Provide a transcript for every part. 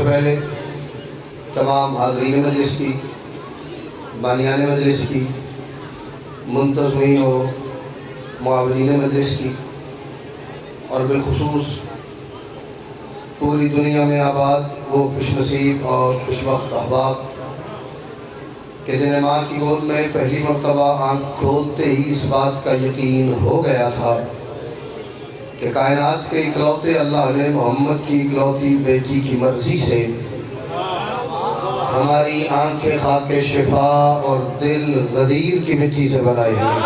पहले तमाम हाज़रीन मजलिस की, बानियान मजलिस की, मुंतज़मीन व मुआवरीन मजलिस की और बिलखुसूस पूरी दुनिया में आबाद वो खुशनसीब और खुशबख्त अहबाब कि जिन्हें माँ की गोद में पहली मरतबा आँख खोलते ही इस बात का यकीन हो गया था कि कायनात के इकलौते अल्लाह ने मोहम्मद की इकलौती बेटी की मर्ज़ी से हमारी आँखें खाके शिफा और दिल गदीर की मिट्टी से बनाए हैं।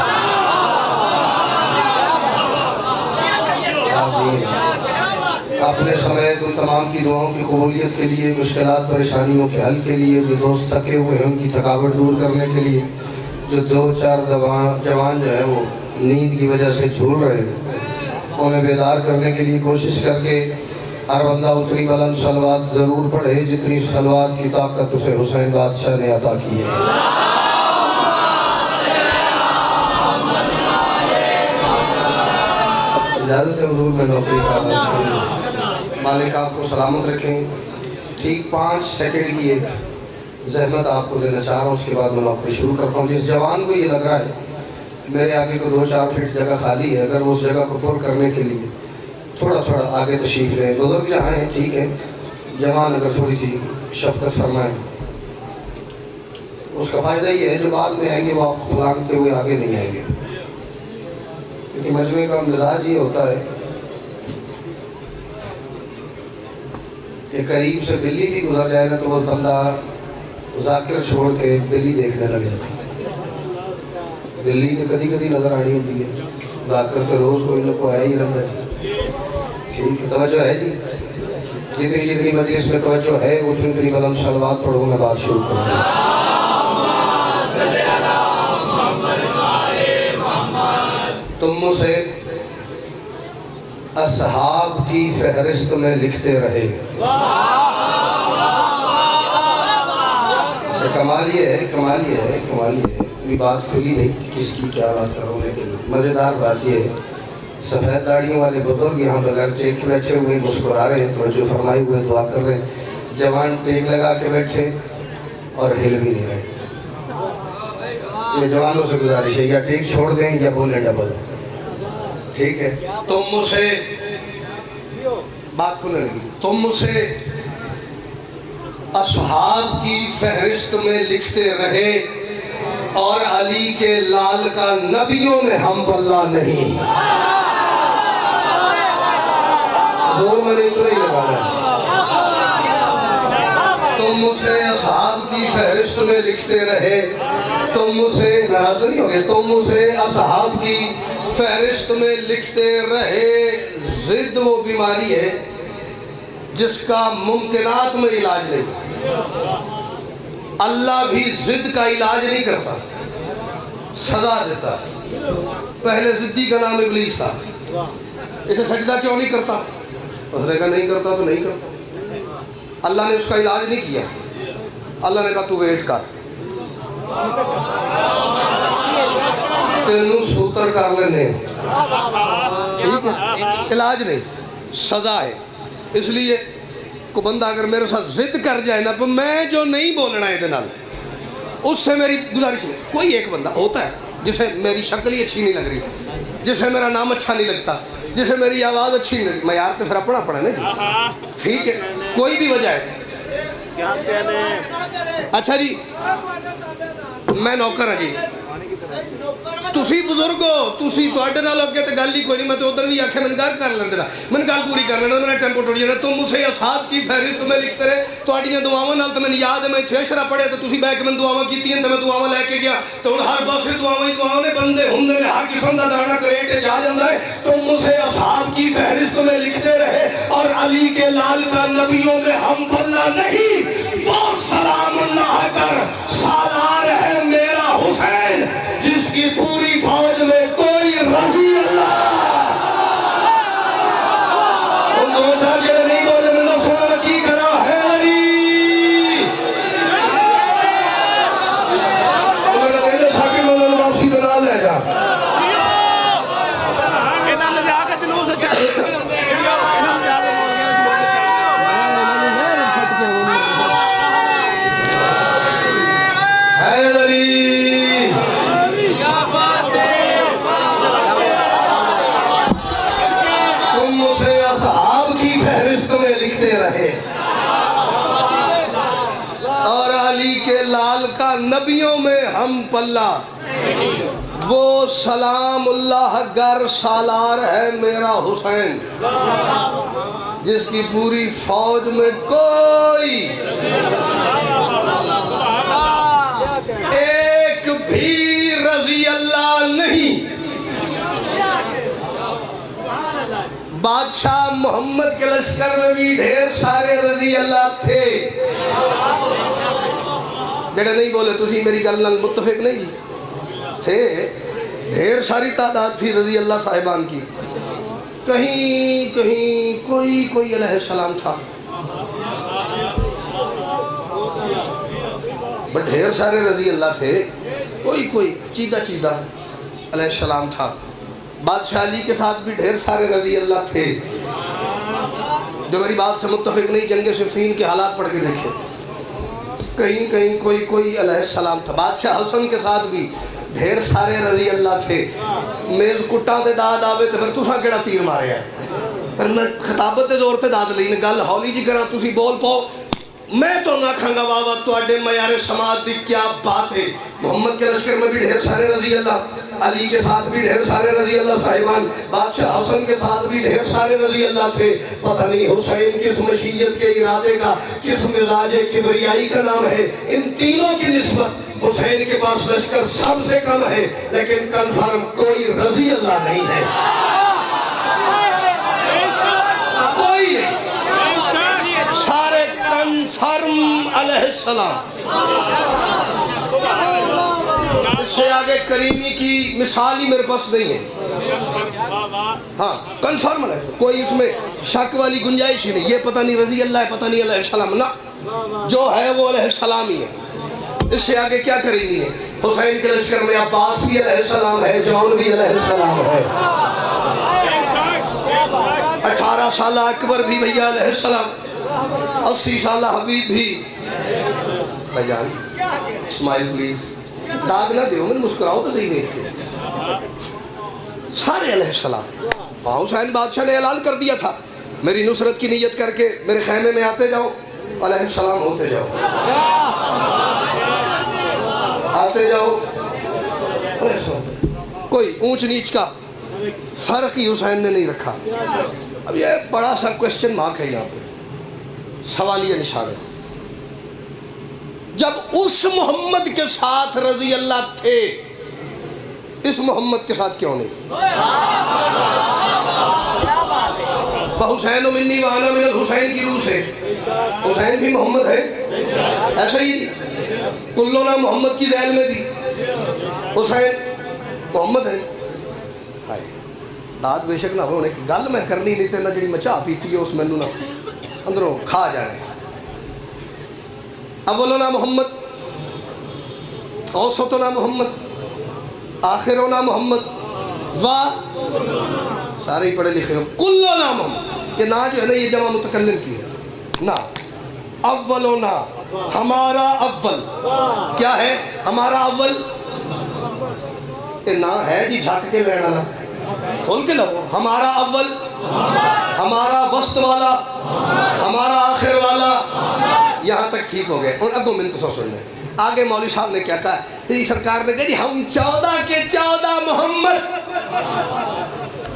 अपने समय उन तमाम की दुआओं की कबूलियत के लिए, मुश्किलात परेशानियों के हल के लिए, जो दोस्त थके हुए हैं उनकी थकावट दूर करने के लिए, जो दो चार जवान जो है वो नींद की वजह से झूल रहे हैं, उन्हें बेदार करने के लिए कोशिश करके हर बंदा उतनी बुलंद सलवात ज़रूर पढ़े जितनी सलवात की ताकत उसे हुसैन बादशाह ने अता की है। इजाज़त है हुजूर में नौकरी का मालिक आपको सलामत रखें। ठीक 5 सेकंड की एक जहमत आपको देना चाह रहा हूँ, उसके बाद मैं नौकरी शुरू करता हूँ। जिस जवान को ये लग रहा है मेरे आगे को 2-4 फीट जगह खाली है, अगर वो उस जगह को पुर करने के लिए थोड़ा थोड़ा आगे तशरीफ़ लें। बुजुर्ग जहाँ हैं ठीक है, जवान अगर थोड़ी सी शफ़क़त फरमाएँ, उसका फ़ायदा ये है जो बाद में आएंगे वो आप फलांगते हुए आगे नहीं आएंगे, क्योंकि मजमे का मिजाज ये होता है कि करीब से बिल्ली भी गुजर जाए ना तो वो बंदा ज़ाकिर छोड़ के बिल्ली देखने लग जाता है। बिल्ली ने कभी कभी नज़र आनी होती है, ज़ाकिर तो रोज़ कोई न कोई आया ही रहता है। ठीक है, तवज्जो है जी। जितनी जितनी मजलिस में तवज्जो है उतनी उतनी बुलंद सलवात पढ़ो, मैं बात शुरू करूँगा। तुम मुझसे असहाब की फहरिस्त में लिखते रहे। कमाल ये है, कमाल ये है, कमाल ये है, कोई बात खुली नहीं कि किसकी क्या बात करो, लेकिन मज़ेदार बात ये है सफ़ेद दाढ़ियों वाले बुजुर्ग यहाँ बगैर टेक के बैठे हुए मुस्कुरा रहे हैं, तो जो फरमाए हुए दुआ कर रहे हैं। जवान टेक लगा के बैठे और हिल भी नहीं रहे। ये जवानों से गुजारिश है, या टेक छोड़ दें या बोलें डबल। ठीक है, तुम मुझसे बात खुलने लगी, तुम मुझसे असहाब की फहरिस्त में लिखते रहे और अली के लाल का नबियों में हम पल्ला नहीं। जोर में नहीं तो नहीं लगा रहा। तुम मुझसे असहाब की फहरिस्त में लिखते रहे, तुम मुझसे नाराज नहीं हो गए, तुम मुझसे असहाब की फहरिस्त में लिखते रहे। जिद वो बीमारी है जिसका मुमकिनात में इलाज नहीं। अल्लाह भी जिद का इलाज नहीं करता, सजा देता। पहले जिद्दी का नाम इब्लीस था, इसे सजदा क्यों नहीं करता? उसने कहा नहीं करता तो नहीं करता। अल्लाह ने उसका इलाज नहीं किया, अल्लाह ने कहा तू वेट कर, तेनू सूतर कर लेने। ठीक है, इलाज नहीं, सजा है। इसलिए को बंदा अगर मेरे साथ जिद कर जाए ना, तो मैं जो नहीं बोलना है नाल उससे मेरी गुजारिश नहीं। कोई एक बंदा होता है जिसे मेरी शक्ल ही अच्छी नहीं लग रही, जिसे मेरा नाम अच्छा नहीं लगता, जिसे मेरी आवाज़ अच्छी नहीं लगती, मैं यार तो फिर अपना पड़ा ना जी। ठीक है, कोई भी वजह है। अच्छा जी, मैं नौकर हाँ जी, तुसी बुजुर्ग हो, तुसी तुहाडे नाल अगे तो गल ही कोई नहीं। मैं तो उधर भी आखे मैंने गल कर लेने देना, मैंने गल पूरी कर लेना, मेरा टेंपो टुट जाना। तुम मुझसे असहाब की फहरिस्त में लिखते रहे, तुहाडियां दुआवां नाल तो मैंने याद है मैं इत्थे अशरा पढ़िया तो तुसी बैठ के मैंने दुआवां कीतियां ते मैं दुआवां लैके गया, तो हुण हर पासे दुआवां ही दुआवां ने, बंदे हुंदे ने, हर किस्म दा दाना करेटे जा जांदा है। तुम मुझसे असहाब की फहरिस्त में लिखते रहे और अली के लाल का नबियों में हम पल्ला नहीं। वो सलाम अल्लाह कर सालार है मेरा हुसैन, जिसकी पूरी फौज में कोई रजी अल्लाह। उन 2 साल के नहीं बोले, मैं सुना की करा है अली। उन्होंने साकिब उन्होंने वापसी बना ले जा। हम पल्ला। वो सलामुल्लाह गर सालार है मेरा हुसैन, जिसकी पूरी फौज में कोई एक भी रजी अल्लाह नहीं। बादशाह मोहम्मद के लश्कर में भी ढेर सारे रजी अल्लाह थे। जेड़े नहीं बोले तुसी मेरी गल नाल मुत्तफिक नहीं जी, थे ढेर सारी तादाद थी रजी अल्लाह साहिबान की। कहीं कहीं कोई कोई अलैहिस्सलाम था, बट ढेर सारे रजी अल्लाह थे। कोई कोई चीदा चीदा अलैहिस्सलाम था। बादशाह अली के साथ भी ढेर सारे रजी अल्लाह थे। जो मेरी बात से मुत्तफिक नहीं, जंग सिफ़ीन के हालात पढ़ के देखे। कहीं कहीं कोई कोई अलैहिस्सलाम था। बादशाह हसन के साथ भी ढेर सारे रजी अल्लाह थे। मेज़ कुट्टा ते दाद आवे तो फिर तुसा केड़ा तीर मारे है। फिर मैं खिताबत के जोर ते दाद ली ने गल हौली जी करा, तुसी बोल पाओ, मैं तो ना खांगा वाह वाह तुहाडे मयारे समाज दी क्या बात है। मोहम्मद के लश्कर में भी ढेर सारे रजी अल्लाह, अली के साथ भी ढेर सारे रजी अल्लाह साहिबान, बादशाह हसन के साथ भी ढेर सारे रजी अल्लाह थे। पता नहीं हुसैन किस मशीयत के इरादे का, किस मिजाज किबरियाई का नाम है। इन तीनों की निस्बत हुसैन के पास लश्कर सबसे कम है, लेकिन कन्फर्म कोई रजी अल्लाह नहीं है, कोई नहीं, सारे कन्फर्म अलैहिस्सलाम। इससे आगे करीमी की मिसाल ही मेरे पास नहीं है। हाँ कन्फर्म है, कोई इसमें शक वाली गुंजाइश ही नहीं। ये पता नहीं रजी अल्लाह है, पता नहीं अलैहिस्सलाम, ना, जो है वो अलैहिस्सलाम ही है। इससे आगे क्या करीमी है। हुसैन के लश्कर में अब्बास भी अलैहिस्सलाम है, जौन भी अलैहिस्सलाम है, 18 साल अकबर भी भैया अलैहिस्सलाम, 80 साल हबीब भी। भाईजान स्माइल प्लीज, दाग ना दो, मैं मुस्कुराओ तो सही देख के। सारे अलैहिस्सलाम। हाँ हुसैन बादशाह ने ऐलान कर दिया था, मेरी नुसरत की नीयत करके मेरे खैमे में आते जाओ, अलैहिस्सलाम होते जाओ, आते जाओ। कोई ऊंच नीच का फर्क ही हुसैन ने नहीं रखा। अब ये बड़ा सा क्वेश्चन मार्क है यहाँ पे, सवालिया निशान है। जब उस मोहम्मद के साथ रजी अल्लाह थे, इस मोहम्मद के साथ क्यों नहीं? हुसैन मिन्नी व अना मिनल हुसैन की रूह से, हुसैन भी मोहम्मद है। ऐसे ही कुल्लोना मोहम्मद की जैल में भी हुसैन मोहम्मद है। हाय दाद बेशक ना होने की गल मैं करनी नहीं, तेना जी मैं चाह पीती है उस मैनू ना अंदरों खा जाने। अव्वलो ना मोहम्मद, औसतो ना मोहम्मद, आखिरो ना मोहम्मद, वाह सारे ही पढ़े लिखे हो। कुल्लो ना मोहम्मद, ये ना जो है ना ये जमा मुतकल्लिम की है ना। अव्वलो ना, हमारा अव्वल क्या है? हमारा अव्वल ये ना है जी ढक के लेना ना, खोल के लो। हमारा अव्वल, हमारा वस्त वाला, हमारा आखिर वाला, यहाँ तक ठीक हो गए। और अब 2 मिनट तो सुनने आगे मौलवी साहब ने क्या कहा, तेरी सरकार ने कहा जी हम 14 के 14 मोहम्मद।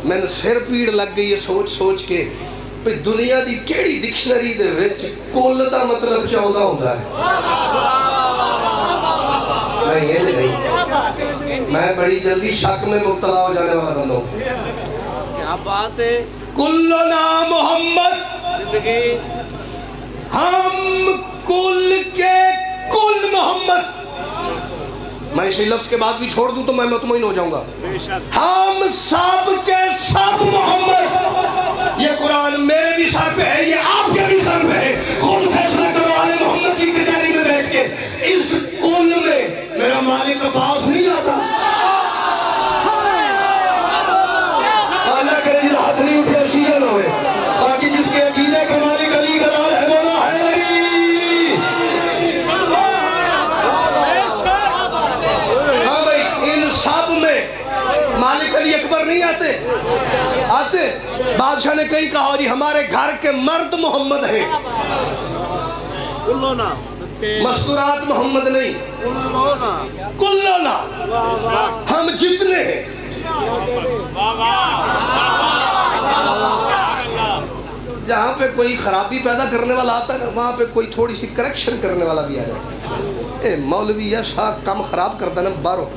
मैंने सिर पीड़ लग गई है सोच सोच के, भाई दुनिया की केड़ी डिक्शनरी दे विच कुल का मतलब 14 होता है? नहीं ये नहीं, मैं बड़ी जल्दी शक में मुब्तला हो जाने वाला बंदा हूँ। क्या बात है। कुल्लो ना मोहम्मद, हम कुल के कुल मोहम्मद। मैं इसी लफ्ज के बाद भी छोड़ दूं तो मैं मुतमईन हो जाऊंगा। हम सब के सब मोहम्मद। ये कुरान मेरे भी सर पे है, ये आपके भी सर पे है। खुद फैसला करने वाले मोहम्मद की कचहरी में बैठ के इस कुल में मेरा मालिक का पास नहीं आता। अल्लाह करे हाथ नहीं उठे शील हो, बाकी जिसके अकीदे का मालिक अली का लाल है बोला है अली। हाँ भाई इन सब में मालिक अली अकबर नहीं आते? आते। बादशाह ने कहीं कहा जी हमारे घर के मर्द मोहम्मद हैं। मस्तूरात मोहम्मद नहीं, कुल्लोना, हम जितने हैं। जहाँ पे कोई खराबी पैदा करने वाला आता है ना, वहाँ पे कोई थोड़ी सी करेक्शन करने वाला भी आ जाता है। ए मौलवी या शाह काम खराब करता है ना बारो,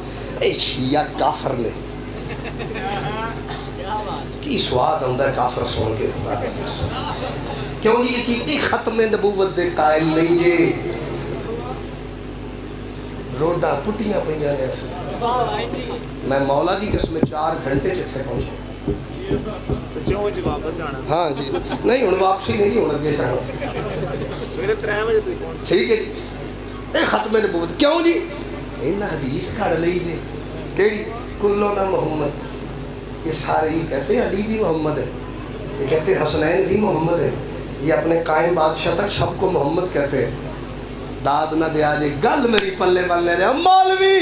ए शिया काफर ने की स्वाद आंदा है काफर सुन के। क्यों जी कि खत्म नबूवत दे कायल नहीं जे, रोडा पुटियां पईयां ने। मैं मौला दी कसम 4 घंटे जिथे पहुंचे। हाँ जी, नहीं हुण वापसी नहीं हुण अगे सा ठीक है जी। ये खत्म नबूवत क्यों जी, इन्हें हदीस कड़ ली जे केड़ी कुल्लो ना मोहम्मद। ये सारे ही कहते हैं अली भी मोहम्मद है, ये कहते हैं हसनैन भी मोहम्मद है, ये अपने कायम बादशाह तक सबको मोहम्मद कहते हैं। दाद ना दिया जे गल मेरी पल्ले पल्ले दे मौलवी।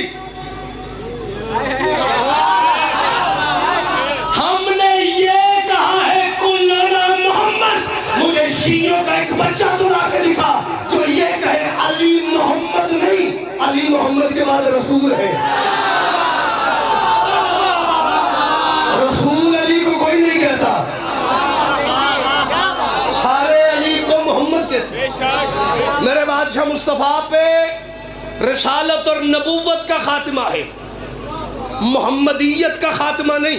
हमने ये कहा है कुल्लो ना मोहम्मद। मुझे शियों का एक बच्चा तो ला के दिखा जो ये कहे अली मोहम्मद नहीं, अली मोहम्मद के बाद रसूल है। रसूल अली को कोई नहीं कहता, सारे अली को मोहम्मद कहते हैं। मेरे बादशाह मुस्तफ़ा पे रिसालत और नबूवत का खात्मा है, मोहम्मदियत का खात्मा नहीं।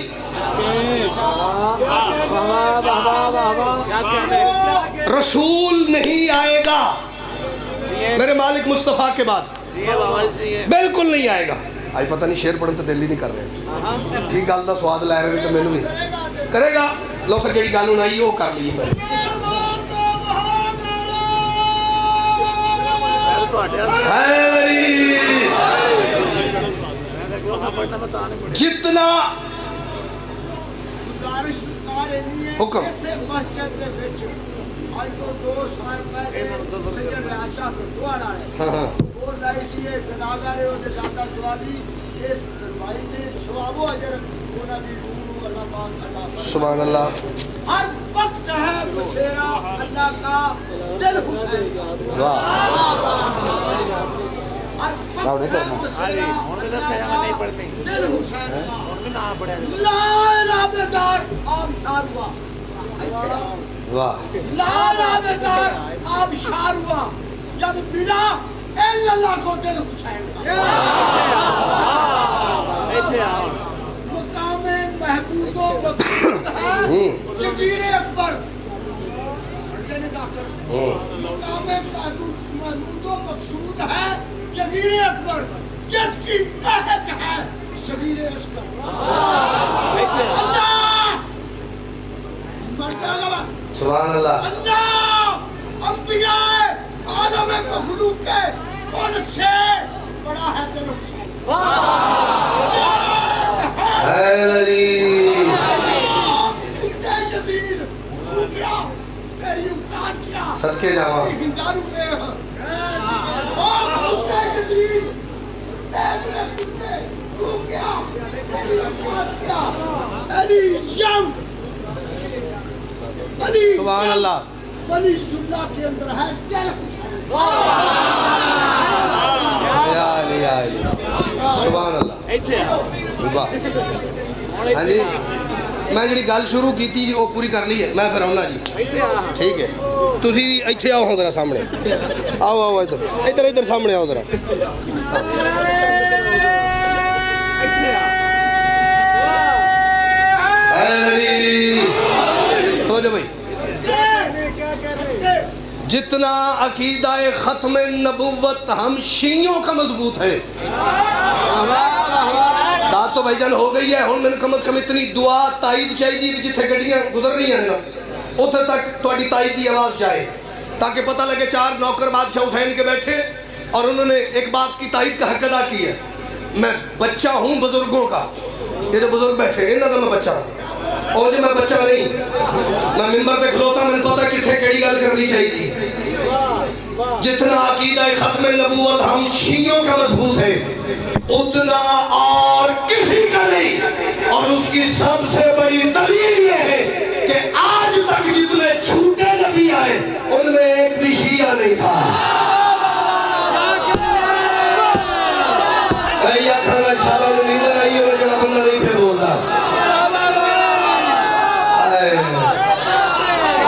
रसूल नहीं आएगा मेरे मालिक मुस्तफ़ा के बाद, बिल्कुल नहीं आएगा। आज पता नहीं शेर पढ़न तो दिल ही नहीं कर रहे, ये गल का स्वाद लै रहे तो मैनू भी करेगा। लो फिर जी गल हूँ आई वो कर ली। जितना हुक्म हाँ हाँ सुभान अल्लाह। हर वक्त है बसेरा अल्लाह का दिल हुसैन का। वाह हर वक्त है बसेरा अल्लाह का दिल हुसैन का। लाराबेदार आबशार हुआ, वाह लाराबेदार आबशार हुआ जब मिला अल्लाह को दिल हुसैन का। मकामे महबूबो मकसूद है शबीर अकबर। मकामे महबूबो मकसूद है शबीर अकबर, जिसकी महक है शबीर असगर। अल्लाह मर्दाना सुभान अल्लाह। अल्लाह अंबिया आलम मखलूक के कौन से बड़ा है दिल हुसैन। सदके जावा सुभान अल्लाह। बनी जुमला के अंदर है दिल सुभान अल्लाह। हाँ जी, मैं जी गल शुरू की जी वो पूरी कर ली है, मैं फिर आना जी ठीक है। तुसी इत्थे आओ जरा सामने, आओ आओ इधर इधर इधर सामने आओ जरा। तो जो भाई जितना अकीदाए ख़त्म नबूवत हम शीयों का मजबूत है। दात तो भाईजान हो गई है, हुण मैनूं कम अज कम इतनी दुआ ताईद चाहिए भी जिथे गड्डियां गुजर रही हैं ना उत्थे तक तुहाडी ताईद की आवाज़ जाए, ताकि पता लगे 4 नौकर बादशाह हुसैन के बैठे और उन्होंने एक बात की ताईद का हक अदा की है। मैं बच्चा हूँ बुजुर्गों का, ये जो बुजुर्ग बैठे इन्हों का मैं बच्चा हूँ, और जो मैं बच्चा नहीं, मैं मिंबर पे खलोता मैंने पता कितने केड़ी गल करनी चाहिए। जितना अकीदा ख़त्म नबूवत हम शीयों का मजबूत है उतना और किसी का नहीं। और उसकी सबसे बड़ी दलील ये है कि आज तक जितने झूठे नबी आए उनमें एक भी शिया नहीं था।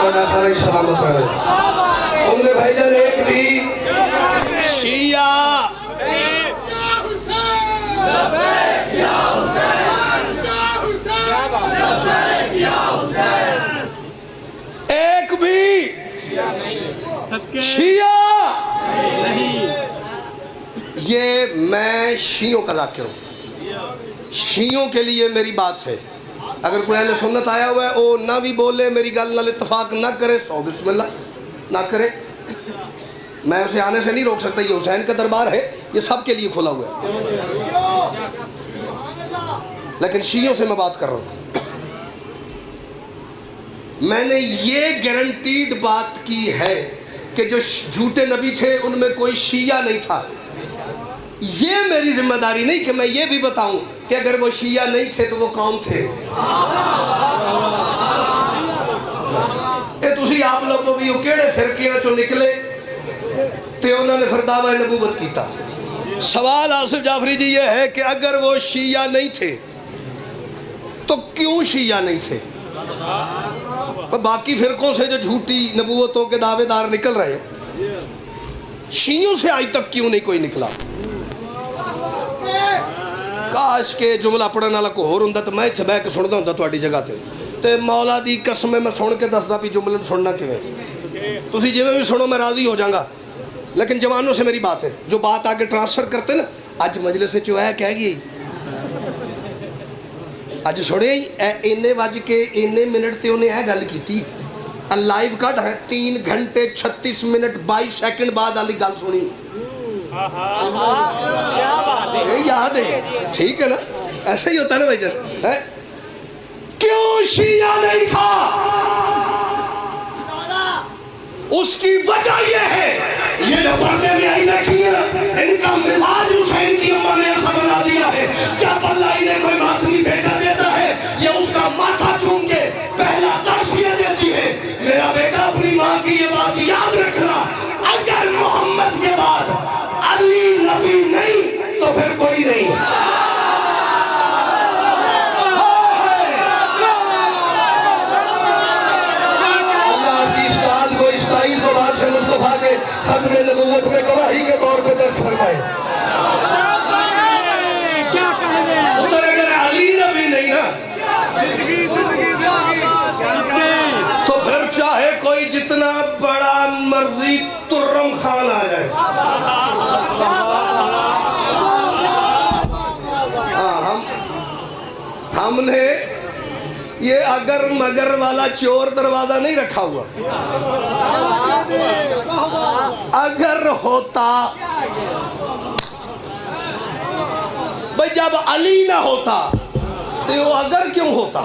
बड़ा सारा सलामत रहे। उनमें भाईजान एक भी शिया एक भी शिया ये मैं शियों का जाकिर हूँ, शियों के लिए मेरी बात है। अगर कोई अहले सुन्नत आया हुआ है वो ना भी बोले, मेरी गल नाल इत्तफाक ना करे, सौ बिस्मिल्लाह ना करे, मैं उसे आने से नहीं रोक सकता। ये हुसैन का दरबार है, ये सबके लिए खुला हुआ है। लेकिन शियों से मैं बात कर रहा हूँ। मैंने ये गारंटीड बात की है कि जो झूठे नबी थे उनमें कोई शिया नहीं था। ये मेरी जिम्मेदारी नहीं कि मैं ये भी बताऊं कि अगर वो शिया नहीं थे तो वो कौन थे। ये तुसी आप लोगों भी केड़े फिरकियां चो निकले ते उन्होंने फिर दावा नबूवत कीता। सवाल आसिफ जाफरी जी ये है कि अगर वो शिया नहीं थे तो क्यों शिया नहीं थे? बाकी फिरकों से जो झूठी नबूवतों के दावेदार निकल रहे, शियों से आज तक क्यों नहीं कोई निकला? काश के जुमला पढ़ने वाला को होर हुंदा तो मैं इत्थे बह के सुनदा हुंदा तुहाडी जगह ते मौला दी कसम मैं सुन के दसदा भी जुमले सुनना किवें। तुसी जिवें भी सुनो मैं राजी हो जाऊंगा, लेकिन जवानों से मेरी बात है। जो बात आगे ट्रांसफर करते ना, अज मजलिस जो है कह गई अज सुने इन्ने वज के इन्ने मिनट से उन्हें यह गल की लाइव कट है 3 घंटे 36 मिनट 22 सेकंड बाद वाली गल सुनी। ये याद है, ठीक है ना? ऐसा ही होता है ना भाईजान। है क्यों शिया नहीं था? उसकी वजह यह है, ये जो पर्दे में आई बैठी है इनका मिजाज हुसैन की अम्मा ने ऐसा बना दिया है। जब अल्लाह इन्हें कोई मासूमी बेटा देता है ये उसका माथा चूम के पहला दर्श ये देती है, मेरा बेटा अपनी माँ की ये बात याद रखना, अगर मोहम्मद के बाद अली नबी नहीं तो फिर कोई नहीं। मुस्तफा के खत्म नबूवत में गवाही के तौर पे दर्ज फरमाए। उधर अगर अली नबी नहीं ना तो फिर चाहे कोई जितना बड़ा मर्जी तुर्रम खान आ जाए। हमने ये अगर मगर वाला चोर दरवाजा नहीं रखा हुआ। अगर होता भाई, जब अली ना होता तो वो अगर क्यों होता?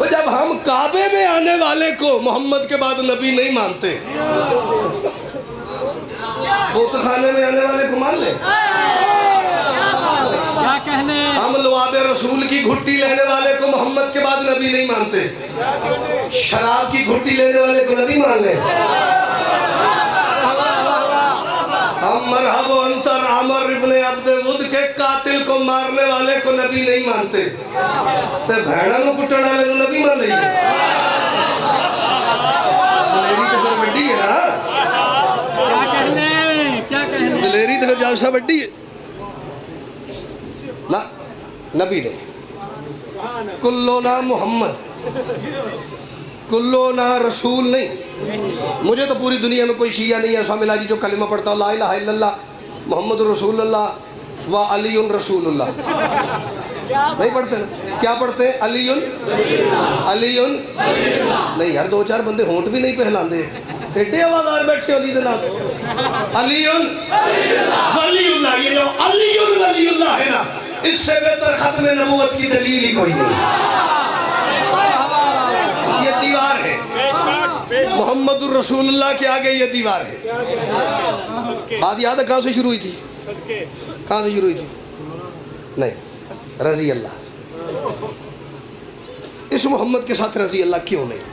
जब हम काबे में आने वाले को मोहम्मद के बाद नबी नहीं मानते, तो खाने में आने वाले को मान ले। हम लवाबे रसूल की घुट्टी लेने वाले को मोहम्मद के बाद नबी नहीं मानते, शराब की घुट्टी लेने वाले को नबी मान ले। हम मरहब अंतर अमर इब्ने अब्दे वुद के कातिल को मारने वाले को नबी नहीं मानते, तो भैणा नु कुटण वाले को नबी मान ली। दिलेरी तो फिर बड़ी है ना, क्या कहने दिलेरी तो फिर जालसा बड़ी है ना। नबी ने कुल्लो ना मोहम्मद, कुल्लो ना रसूल नहीं। मुझे तो पूरी दुनिया में कोई शिया नहीं ऐसा मिला जी जो कलिमा पढ़ता ला इलाहा इल्लल्लाह मोहम्मद रसूलुल्लाह व अलीयुन रसूलुल्लाह। नहीं पढ़ते ना? क्या पढ़ते हैं? अलीयुन अलीयुन नहीं यार, 2-4 बंदे होंठ भी नहीं पहलाते, एडे आवाज़दार बैठे अली दे नाम अलीयुन वलीउल्लाह। ये जो अलीयुन वलीउल्लाह है ना, इससे बेहतर खत्म नबूवत की दलील ही कोई नहीं। ये दीवार है, मोहम्मद रसूलुल्लाह के आगे ये दीवार है। बात याद है कहाँ से शुरू हुई थी? कहाँ से शुरू हुई थी? नहीं, रजी अल्लाह। इस मोहम्मद के साथ रजी अल्लाह क्यों नहीं?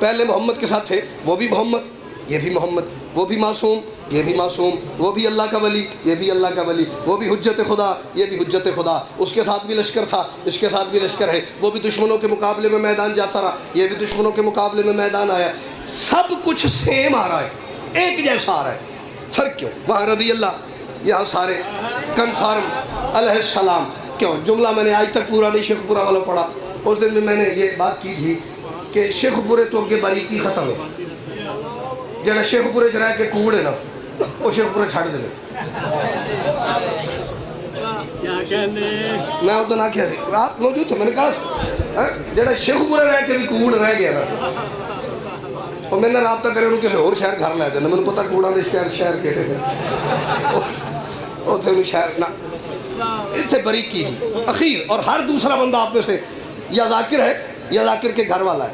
पहले मोहम्मद के साथ थे, वो भी मोहम्मद, ये भी मोहम्मद, वो भी मासूम, ये भी मासूम, वो भी अल्लाह का वली, ये भी अल्लाह का वली, वो भी हुज्जत खुदा, ये भी हुज्जत खुदा। उसके साथ भी लश्कर था, इसके साथ भी लश्कर है। वो भी दुश्मनों के मुकाबले में मैदान जाता रहा, ये भी दुश्मनों के मुकाबले में मैदान आया। सब कुछ सेम आ रहा है, एक जैसा आ रहा है। फ़र्क क्यों? वहाँ रज़ी अल्लाह, यहाँ सारे कन्फर्म अलैहिस्सलाम। क्यों? जुमला मैंने आज तक पूरा नहीं शेखपुरा वाला पढ़ा। उस दिन भी मैंने ये बात की थी कि शेखपुरे तो अगे बारीकी ख़त्म है। जरा शेखपुरे च रह के कूड़ है ना, वो शेखपुरे छड़ दे। मैं उस दिन आख्या आप मौजूद थे, मैंने कहा जरा शेखपुरे रह के भी कूड़ रह गया ना, और मैंने रबता करे उन्होंने किसी होर शहर घर लै देना। मैंने पता कूड़ा के शहर केड़े उसे शहर ना इतने बरीकी जी अखीर। और हर दूसरा बंदा आप में से या जाकिर है या जाकिर के घर वाला है।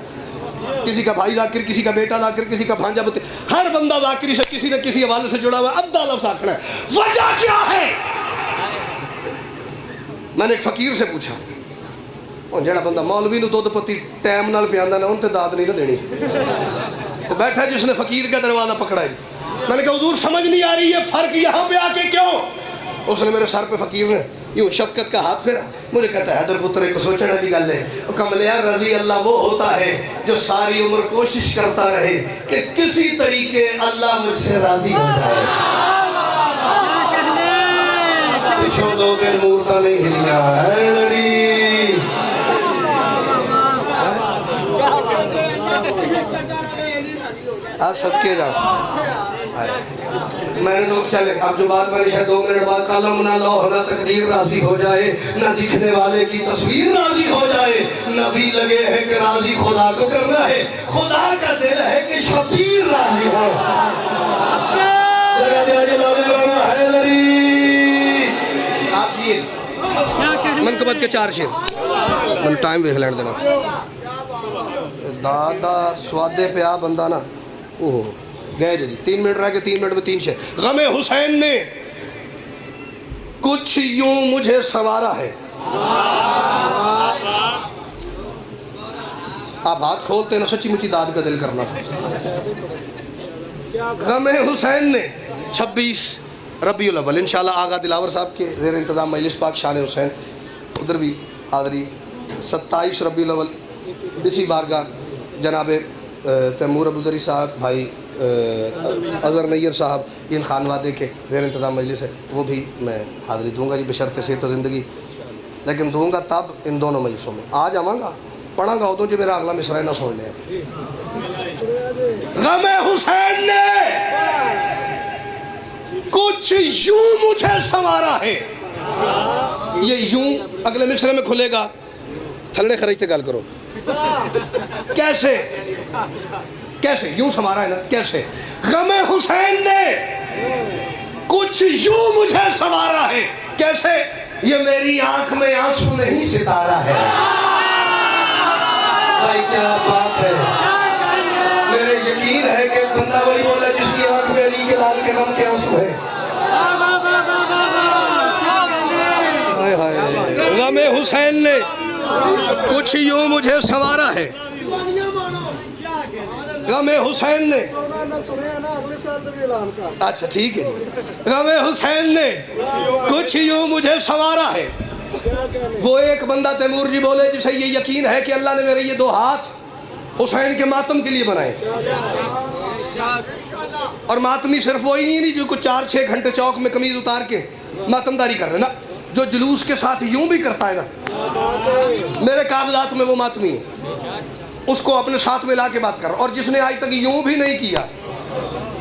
किसी का भाई जाकिर, किसी का बेटा जाकिर, किसी का भांजा बते, हर बंदा जाकिर से किसी न किसी हवाले से जुड़ा हुआ है। अब्दा लफ्ज़ आखना है, वजह क्या है? मैंने एक फकीर से पूछा, जो बंदा मौलवी को दुध पत्ती टाइम नाल पियादा ना, उनते दाद नहीं ना देनी। तो बैठा जिसने फकीर का दरवाज़ा पकड़ा है। मैंने कहा हुजूर समझ नहीं आ रही है फ़र्क यहाँ पे आके क्यों? उसने मेरे सर पे फकीर ने यूँ शफकत का हाथ फेरा, मुझे कहता है हैदर पुत्र को सोचने वाली गल है। कमलिया रज़ी अल्लाह वो होता है जो सारी उम्र कोशिश करता रहे कि किसी तरीके अल्लाह मुझसे राज़ी हो जाए। पिछों 2 दिन मूर्ता नहीं हिलिया है लड़ी। आज सदके जाओ। मैंने तो चले अब जो बात मैंने शायद 2 मिनट बाद, कलम ना लौह ना तकदीर राजी हो जाए, ना दिखने वाले की तस्वीर राजी हो जाए। नबी लगे हैं कि राजी खुदा को करना है, खुदा का दिल है कि शबीर राजी हो। आप जी मनकबत के 4 शेर मन टाइम वेख लैन देना। दादा स्वादे पे आ बंदा ना ओह गए जी 3 मिनट रह के 3 मिनट में 3 शेर। गमे हुसैन ने कुछ यूं मुझे संवारा है। आप हाथ खोलते ना, सच्ची मुच्ची दाद का दिल करना था। गमे हुसैन ने 26 रबीउल अव्वल इंशाल्लाह आगा दिलावर साहब के ज़ेर इंतज़ाम मजलिस पाक शान हुसैन, उधर भी हाज़री 27 रबीउल अव्वल इसी बारगाह जनाब तैमूर अबूजरी साहब, भाई अज़हर नैयर साहब, इन खानवादे के ज़ेर इंतज़ाम मजलिस है, वो भी मैं हाज़री दूँगा जी बशर्त सेहत ज़िंदगी। लेकिन दूँगा तब इन दोनों मजलिसों में। आ जावांगा पढ़ांगा उदों जो मेरा अगला मिसरा ना सुन लिया। गमे हुसैन ने कुछ यूं मुझे संवारा है। ये यूं अगले मिसरे में खुलेगा, थल्ले खरीदते गल करो। कैसे कैसे यूं संवारा है ना, कैसे? गमे हुसैन ने कुछ यूं मुझे संवारा है। कैसे? ये मेरी आंख में आंसू नहीं सितारा है। भाई क्या बात है। मेरे यकीन है कि बंदा वही बोला जिसकी आंख में अली के लाल के गम के आंसू है। हाय हाय। गमे हुसैन ने कुछ यूं मुझे संवारा है। गमे हुसैन ने, अच्छा ठीक है जी। गमे हुसैन ने कुछ यूं मुझे संवारा है। वो एक बंदा तैमूर जी बोले जिसे ये यकीन है कि अल्लाह ने मेरे ये 2 हाथ हुसैन के मातम के लिए बनाए। और मातमी सिर्फ वही नहीं जो कुछ 4-6 घंटे चौक में कमीज उतार के मातमदारी कर रहे ना, जो जुलूस के साथ यूं भी करता है ना, मेरे कागजात में वो मातमी है, उसको अपने साथ में ला के बात कर। और जिसने आज तक यूं भी नहीं किया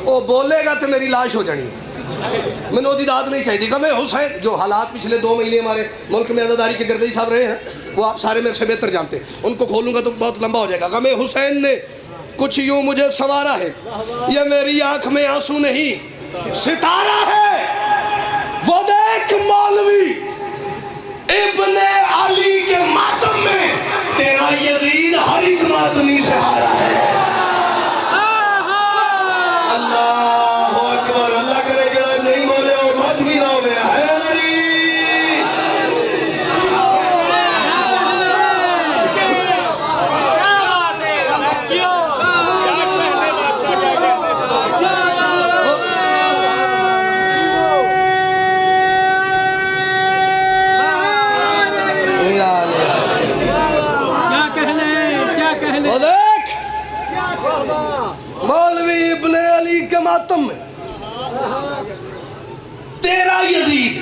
वो बोलेगा तो मेरी लाश हो जानी। मैंने वो दाद नहीं चाहिए। गमे हुसैन जो हालात पिछले 2 महीने हमारे मुल्क में अज़ादारी के गर्दई साहब रहे हैं, वो आप सारे मेरे से बेहतर जानते हैं। उनको खोलूँगा तो बहुत लंबा हो जाएगा। गमे हुसैन ने कुछ यूं मुझे संवारा है। ये मेरी आंख में आंसू नहीं सितारा है। वो देख मौलवी इब्ने अली के मातम में तेरा यकीन हर एक मातमी से हारा है। अल्लाह अकबर। अल्लाह करे जरा नहीं बोले और मातमी ना हो गया है। मातम में तेरा यजीद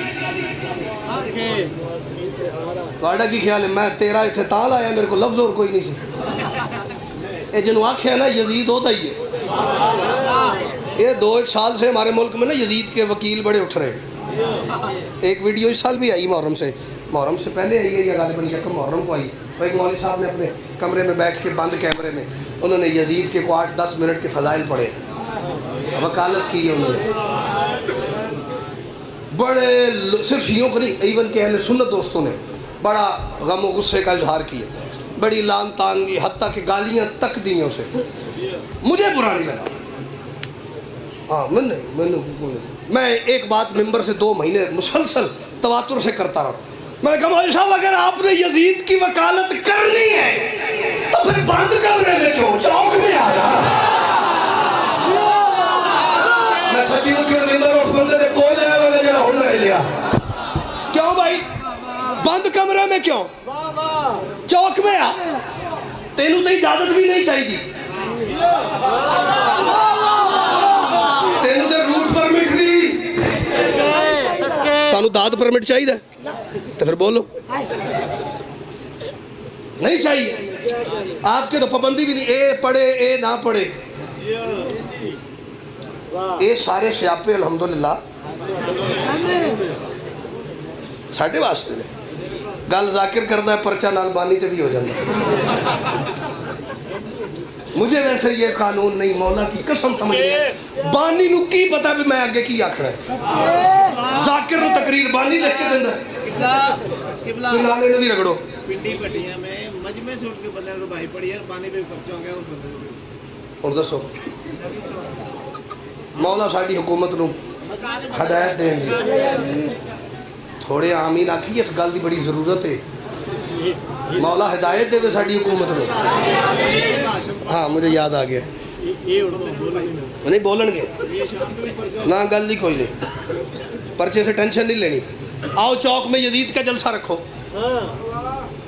ਤੁਹਾਡਾ ਕੀ ਖਿਆਲ ਹੈ मैं तेरा इत्थे तां लाया मेरे को लफ्ज और कोई नहीं सी ये जिन्हों आख्या ना यजीद होता ही है ये 2-1 साल से हमारे मुल्क में ना यजीद के वकील बड़े उठ रहे एक वीडियो इस साल भी आई मुहर्रम से पहले आई है या गालिबन यकम मुहर्रम को आई भाई मौलवी साहब ने अपने कमरे में बैठ के बंद कैमरे में उन्होंने यजीद के को 8-10 मिनट के फ़ज़ाइल पढ़े वकालत की है उन्होंने बड़े सिर्फ शियों को नहीं इवन के अहले सुन्नत दोस्तों ने बड़ा गम और गुस्से का इजहार किया बड़ी लान तान की हत्ता कि गालियाँ तक दी हैं उसे मुझे बुरा नहीं लगा हाँ मैं एक बात मिंबर से 2 महीने मुसलसल तवातुर से करता रहा मैंने कहा मौलवी साहब अगर आपने यजीद की वकालत करनी है तो फिर बंद कमरे में क्यों चौक में आना मैं सच्ची मुझे मिंबर उस बंदे ने कोई लिया वाले जरा होने नहीं लिया क्यों भाई बंद कमरे में क्यों चौक में आ तेनू तो इजाजत भी नहीं चाहिए तेनू तो रूट परमिट भी तानू दाद परमिट चाहिए तो फिर बोलो नहीं चाहिए आपके तो पाबंदी भी नहीं ए पढ़े ए ना पढ़े ये सारे स्यापे अल्हम्दुलिल्लाह साढ़े वास्ते ने गल जाकिर करता है परचा नाल बानी ते भी हो जाता मुझे वैसे ये कानून नहीं मौला की कसम समझ बानी नू की पता भी मैं आगे की आखना है जाकिर नु तकरीर बानी लिख के देंदा नाले नु दी रगड़ो पिंडी पट्टियां में मजमे से उठ के बंदे को भाई पड़ी है पानी पे खर्चा हो गया उस बंदे को और दसो मौला साडी हुकूमत नु हदायत देन दी थोड़े आमीन आखी इस गल की बड़ी जरूरत है मौला हिदायत देवे साडी हुकूमत को हाँ मुझे याद आ गया नहीं बोलणगे ना गल ही कोई नहीं पर्चे से टेंशन नहीं लेनी आओ चौक में यजीद का जलसा रखो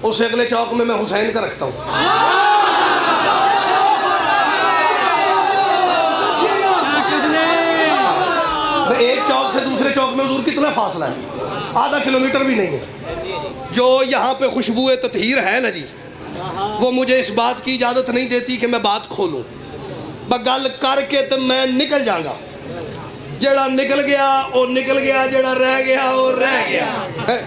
उस अगले चौक में मैं हुसैन का रखता हूँ एक चौक से दूसरे चौक में हुजूर कितना फासला है आधा किलोमीटर भी नहीं है जो यहाँ पे खुशबू ततहीर है ना जी वो मुझे इस बात की इजाज़त नहीं देती कि मैं बात खोलूँ गल करके तो मैं निकल जाऊँगा जड़ा निकल गया वो निकल गया जड़ा रह गया वो रह गया है?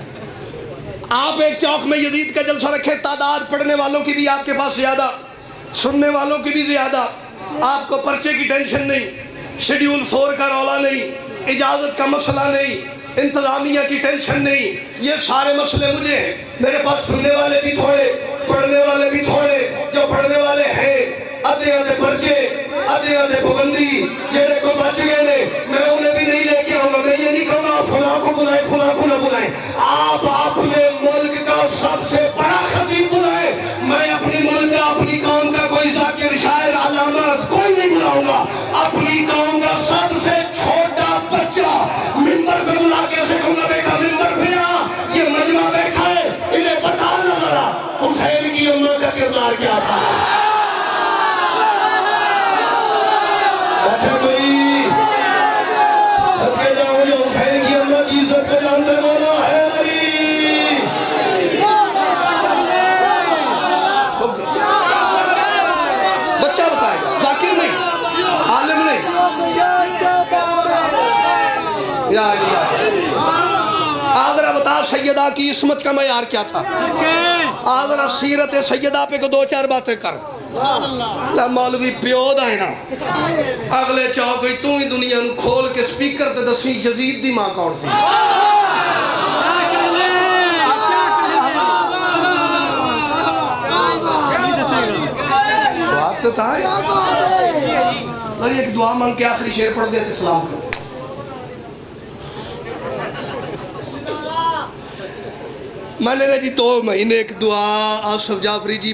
आप एक चौक में यजीद का जलसा रखे तादाद पढ़ने वालों की भी आपके पास ज़्यादा सुनने वालों की भी ज़्यादा आपको पर्चे की टेंशन नहीं शेड्यूल 4 का रौला नहीं इजाज़त का मसला नहीं इंतजामिया की टेंशन नहीं ये सारे मसले मुझे हैं मेरे पास सुनने वाले भी थोड़े पढ़ने वाले भी थोड़े जो पढ़ने वाले हैं आधे पर्चे आधे पाबंदी जेड़े को बच गए ने मैं उन्हें भी नहीं लेके आऊंगा मैं ये नहीं कहूँगा फुला को बुलाए फुला को न बुलाए आप अपने मुल्क का सबसे बड़ा खतीब बुलाए मैं अपनी मुल्क का अपनी कौम का कोई जाकिर शायर अल्लामा कोई नहीं बुलाऊंगा अपनी कौम का सबसे छोटा बच्चा मिंबर पे बुला के उसे कहूँगा बेटा मिंबर पे आ ये मजमा बैठा है इन्हें बता ना जरा हुसैन की उम्मत का किरदार क्या था अच्छा भाई सबके जाओ जो हुसैन की उम्मत की इज्जत को जानते बोलो है बच्चा बताएगा जाकिर नहीं आलिम नहीं आगरा बता सैयदा की इस्मत का मयार क्या था आगरा सीरत सैयदा पे को 2-4 बातें कर मौलवी प्यो दा है ना अगले चौक तू ही दुनिया नू खोल के स्पीकर ते दसी यजीद दी मां कौन सी स्वाद तो था एक दुआ मांग के आखिरी शेर पढ़ दे इस्लाम का मैंने जी 2 महीने एक दुआ आसफ जाफरी जी